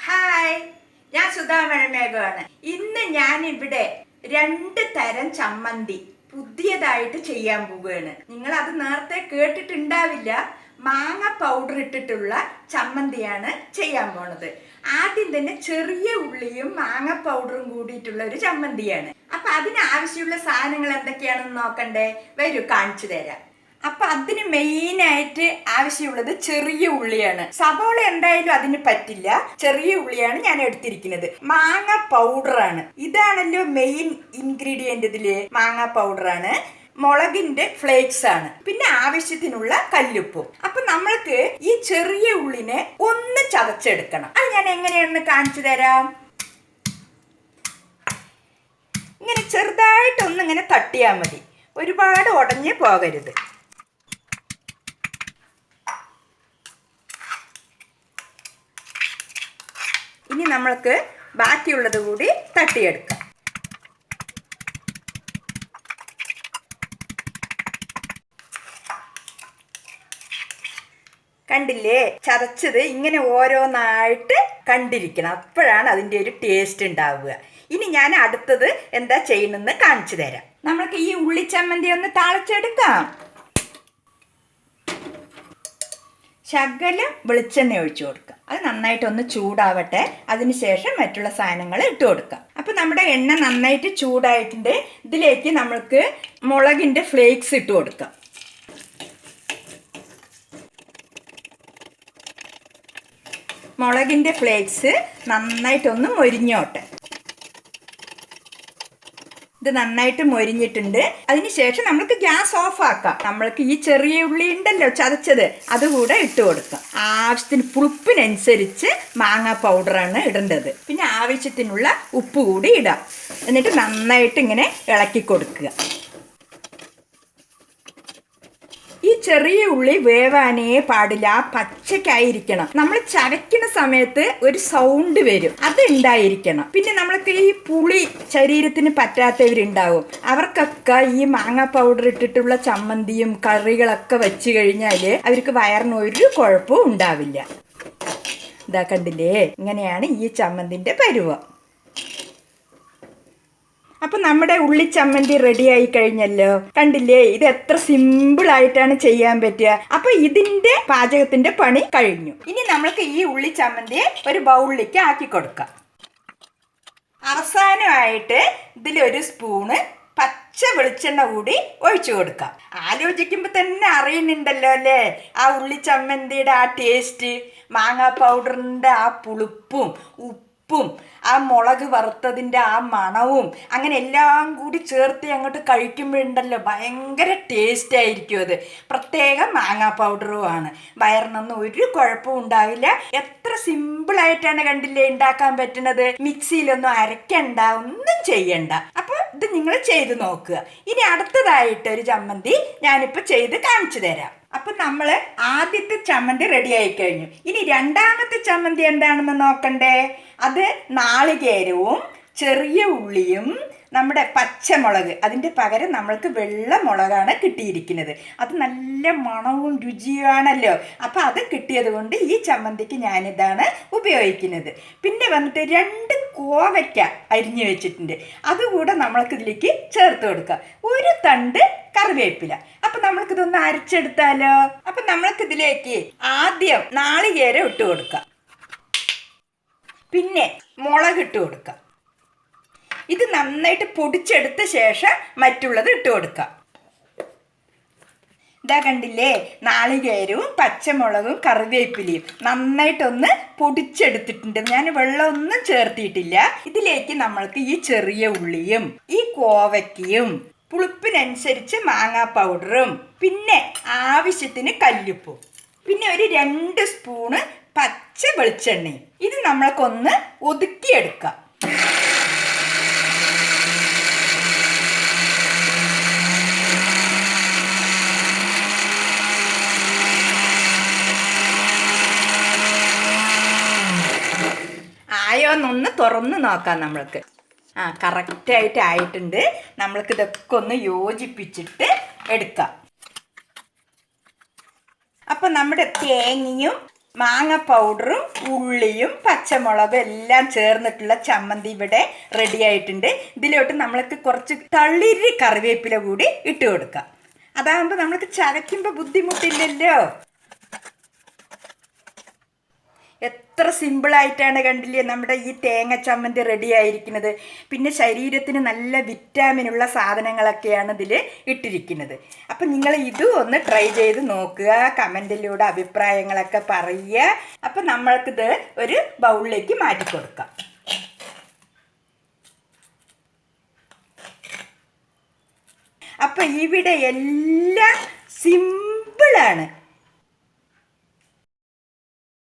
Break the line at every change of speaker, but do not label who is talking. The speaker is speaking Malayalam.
ഹായ്, ഞാൻ സുധാ മഴമേഘമാണ്. ഇന്ന് ഞാനിവിടെ 2 തരം ചമ്മന്തി പുതിയതായിട്ട് ചെയ്യാൻ പോവുകയാണ്. നിങ്ങൾ അത് നേരത്തെ കേട്ടിട്ടുണ്ടാവില്ല. മാങ്ങ പൗഡർ ഇട്ടിട്ടുള്ള ചമ്മന്തിയാണ് ചെയ്യാൻ പോണത്. ആദ്യം തന്നെ ചെറിയ ഉള്ളിയും മാങ്ങ പൗഡറും കൂടിയിട്ടുള്ള ഒരു ചമ്മന്തിയാണ്. അപ്പൊ അതിനാവശ്യമുള്ള സാധനങ്ങൾ എന്തൊക്കെയാണെന്ന് നോക്കണ്ടേ? വരൂ, കാണിച്ചു തരാം. അപ്പൊ അതിന് മെയിനായിട്ട് ആവശ്യമുള്ളത് ചെറിയ ഉള്ളിയാണ്. സവോള എന്തായാലും അതിന് പറ്റില്ല. ചെറിയ ഉള്ളിയാണ് ഞാൻ എടുത്തിരിക്കുന്നത്. മാങ്ങ പൗഡറാണ്, ഇതാണല്ലോ മെയിൻ ഇൻഗ്രീഡിയന്റ്. ഇതില് മാങ്ങ പൗഡറാണ്. മുളകിന്റെ ഫ്ലേക്സ് ആണ്. പിന്നെ ആവശ്യത്തിനുള്ള കല്ലുപ്പും. അപ്പൊ നമ്മൾക്ക് ഈ ചെറിയ ഉള്ളിനെ ഒന്ന് ചതച്ചെടുക്കണം. അത് ഞാൻ എങ്ങനെയാണെന്ന് കാണിച്ചു തരാം. ഇങ്ങനെ ചെറുതായിട്ടൊന്നിങ്ങനെ തട്ടിയാൽ മതി, ഒരുപാട് ഉടഞ്ഞു പോകരുത്. ഇനി നമ്മൾക്ക് ബാക്കിയുള്ളത് കൂടി തട്ടിയെടുക്കാം. കണ്ടില്ലേ, ചതച്ചത് ഇങ്ങനെ ഓരോന്നായിട്ട് കണ്ടിരിക്കണം. അപ്പോഴാണ് അതിൻ്റെ ഒരു ടേസ്റ്റ് ഉണ്ടാവുക. ഇനി ഞാൻ അടുത്തത് എന്താ ചെയ്യണമെന്ന് കാണിച്ചു തരാം. നമ്മൾക്ക് ഈ ഉള്ളിച്ചമ്മന്തി ഒന്ന് താളിച്ചെടുക്കാം. ശകലം വെളിച്ചെണ്ണ ഒഴിച്ചു കൊടുക്കാം. അത് നന്നായിട്ടൊന്ന് ചൂടാവട്ടെ. അതിനുശേഷം മറ്റുള്ള സാധനങ്ങൾ ഇട്ട് കൊടുക്കാം. അപ്പൊ നമ്മുടെ എണ്ണ നന്നായിട്ട് ചൂടായിട്ടുണ്ട്. ഇതിലേക്ക് നമ്മൾക്ക് മുളകിന്റെ ഫ്ലേക്സ് ഇട്ട് കൊടുക്കാം. മുളകിന്റെ ഫ്ലേക്സ് നന്നായിട്ടൊന്ന് മൊരിഞ്ഞോട്ടെ. ഇത് നന്നായിട്ട് മൊരിഞ്ഞിട്ടുണ്ട്. അതിനുശേഷം നമുക്ക് ഗ്യാസ് ഓഫ് ആക്കാം. നമ്മൾക്ക് ഈ ചെറിയ ഉള്ളി ഉണ്ടല്ലോ ചതച്ചത്, അതുകൂടെ ഇട്ട് കൊടുക്കാം. ആവശ്യത്തിന് പുളിപ്പിനനുസരിച്ച് മാങ്ങ പൗഡറാണ് ഇടേണ്ടത്. പിന്നെ ആവശ്യത്തിനുള്ള ഉപ്പ് കൂടി ഇടാം. എന്നിട്ട് നന്നായിട്ട് ഇങ്ങനെ ഇളക്കി കൊടുക്കുക. ഈ ചെറിയ ഉള്ളി വേവാനേ പാടില്ല, ആ പച്ചക്കായിരിക്കണം. നമ്മൾ ചവയ്ക്കുന്ന സമയത്ത് ഒരു സൗണ്ട് വരും, അത് ഉണ്ടായിരിക്കണം. പിന്നെ നമ്മൾക്ക് ഈ പുളി ശരീരത്തിന് പറ്റാത്തവരുണ്ടാവും. അവർക്കൊക്കെ ഈ മാങ്ങ പൗഡർ ഇട്ടിട്ടുള്ള ചമ്മന്തിയും കറികളൊക്കെ വെച്ച് കഴിഞ്ഞാൽ അവർക്ക് വയറിന് ഒരു കുഴപ്പവും ഉണ്ടാവില്ല. ഇതാ കണ്ടില്ലേ, ഇങ്ങനെയാണ് ഈ ചമ്മന്തിൻ്റെ പരുവം. അപ്പൊ നമ്മുടെ ഉള്ളിച്ചമ്മന്തി റെഡി ആയി കഴിഞ്ഞല്ലോ. കണ്ടില്ലേ, ഇത് എത്ര സിമ്പിൾ ആയിട്ടാണ് ചെയ്യാൻ പറ്റുക. അപ്പൊ ഇതിന്റെ പാചകത്തിന്റെ പണി കഴിഞ്ഞു. ഇനി നമ്മൾക്ക് ഈ ഉള്ളിച്ചമ്മന്തിയെ ഒരു ബൗളിലേക്ക് ആക്കി കൊടുക്കാം. അവസാനമായിട്ട് ഇതിലൊരു സ്പൂണ് പച്ച വെളിച്ചെണ്ണ കൂടി ഒഴിച്ചു കൊടുക്കാം. ആലോചിക്കുമ്പോൾ തന്നെ അറിയുന്നുണ്ടല്ലോ അല്ലേ ആ ഉള്ളിച്ചമ്മന്തിയുടെ ആ ടേസ്റ്റ്. മാങ്ങാ പൗഡറിൻ്റെ ആ പുളിപ്പും ഉപ്പും ആ മുളക് വറുത്തതിൻ്റെ ആ മണവും അങ്ങനെ എല്ലാം കൂടി ചേർത്ത് അങ്ങോട്ട് കഴിക്കുമ്പോഴുണ്ടല്ലോ ഭയങ്കര ടേസ്റ്റ് ആയിരിക്കും. അത് പ്രത്യേകം മാങ്ങാ പൗഡറുമാണ്. വയറിനൊന്നും ഒരു കുഴപ്പവും ഉണ്ടാവില്ല. എത്ര സിമ്പിളായിട്ടാണ് കണ്ടില്ലേ ഉണ്ടാക്കാൻ പറ്റുന്നത്. മിക്സിയിലൊന്നും അരയ്ക്കണ്ട, ഒന്നും ചെയ്യണ്ട. അപ്പോൾ ഇത് നിങ്ങൾ ചെയ്ത് നോക്കുക. ഇനി അടുത്തതായിട്ട് ഒരു ചമ്മന്തി ഞാനിപ്പോൾ ചെയ്ത് കാണിച്ചു തരാം. അപ്പൊ നമ്മൾ ആദ്യത്തെ ചമ്മന്തി റെഡി ആയി കഴിഞ്ഞു. ഇനി രണ്ടാമത്തെ ചമ്മന്തി എന്താണെന്ന് നോക്കണ്ടേ? അത് നാളികേരവും ചെറിയ ഉള്ളിയും നമ്മുടെ പച്ചമുളക്, അതിൻ്റെ പകരം നമ്മൾക്ക് വെള്ള മുളകാണ് കിട്ടിയിരിക്കുന്നത്. അത് നല്ല മണവും രുചിയുമാണല്ലോ. അപ്പം അത് കിട്ടിയത് കൊണ്ട് ഈ ചമ്മന്തിക്ക് ഞാനിതാണ് ഉപയോഗിക്കുന്നത്. പിന്നെ വന്നിട്ട് 2 കോവയ്ക്ക അരിഞ്ഞു വെച്ചിട്ടുണ്ട്, അതുകൂടെ നമ്മൾക്കിതിലേക്ക് ചേർത്ത് കൊടുക്കുക. ഒരു തണ്ട് കറിവേപ്പില. അപ്പം നമ്മൾക്കിതൊന്ന് അരച്ചെടുത്താലോ? അപ്പം നമ്മൾക്കിതിലേക്ക് ആദ്യം നാളികേരം ഇട്ട് കൊടുക്കാം. പിന്നെ മുളക് ഇട്ട് കൊടുക്കാം. ഇത് നന്നായിട്ട് പൊടിച്ചെടുത്ത ശേഷം മറ്റുള്ളത് ഇട്ട് കൊടുക്കാം. ഇതാ കണ്ടില്ലേ, നാളികേരവും പച്ചമുളകും കറിവേപ്പിലയും നന്നായിട്ടൊന്ന് പൊടിച്ചെടുത്തിട്ടുണ്ട്. ഞാൻ വെള്ളമൊന്നും ചേർത്തിയിട്ടില്ല. ഇതിലേക്ക് നമ്മൾക്ക് ഈ ചെറിയ ഉള്ളിയും ഈ കോവയ്ക്കയും പുളിപ്പിനനുസരിച്ച് മാങ്ങാ പൗഡറും പിന്നെ ആവശ്യത്തിന് കല്ലുപ്പും പിന്നെ ഒരു 2 സ്പൂണ് പച്ച വെളിച്ചെണ്ണയും ഇത് നമ്മൾക്കൊന്ന് ഒതുക്കിയെടുക്കാം. ആയോന്നൊന്ന് തുറന്ന് നോക്കാം നമ്മൾക്ക്. കറക്റ്റായിട്ട് ആയിട്ടുണ്ട്. നമ്മൾക്ക് ഇതൊക്കെ ഒന്ന് യോജിപ്പിച്ചിട്ട് എടുക്കാം. അപ്പം നമ്മുടെ തേങ്ങയും മാങ്ങ പൗഡറും ഉള്ളിയും പച്ചമുളകും എല്ലാം ചേർന്നിട്ടുള്ള ചമ്മന്തി ഇവിടെ റെഡി ആയിട്ടുണ്ട്. ഇതിലോട്ട് നമ്മൾക്ക് കുറച്ച് തളിരി കറിവേപ്പില കൂടി ഇട്ട് കൊടുക്കാം. അതാകുമ്പോൾ നമ്മൾക്ക് ചതയ്ക്കുമ്പോൾ ബുദ്ധിമുട്ടില്ലല്ലോ. എത്ര സിമ്പിളായിട്ടാണ് കണ്ടില്ലേ നമ്മുടെ ഈ തേങ്ങ ചമ്മന്തി റെഡി ആയിരിക്കുന്നത്. പിന്നെ ശരീരത്തിന് നല്ല വിറ്റാമിനുള്ള സാധനങ്ങളൊക്കെയാണ് ഇതിൽ ഇട്ടിരിക്കുന്നത്. അപ്പം നിങ്ങൾ ഇതും ഒന്ന് ട്രൈ ചെയ്ത് നോക്കുക, കമൻറ്റിലൂടെ അഭിപ്രായങ്ങളൊക്കെ പറയുക. അപ്പം നമ്മൾക്കിത് ഒരു ബൗളിലേക്ക് മാറ്റി കൊടുക്കാം. അപ്പം ഇവിടെ എല്ലാം സിമ്പിളാണ്.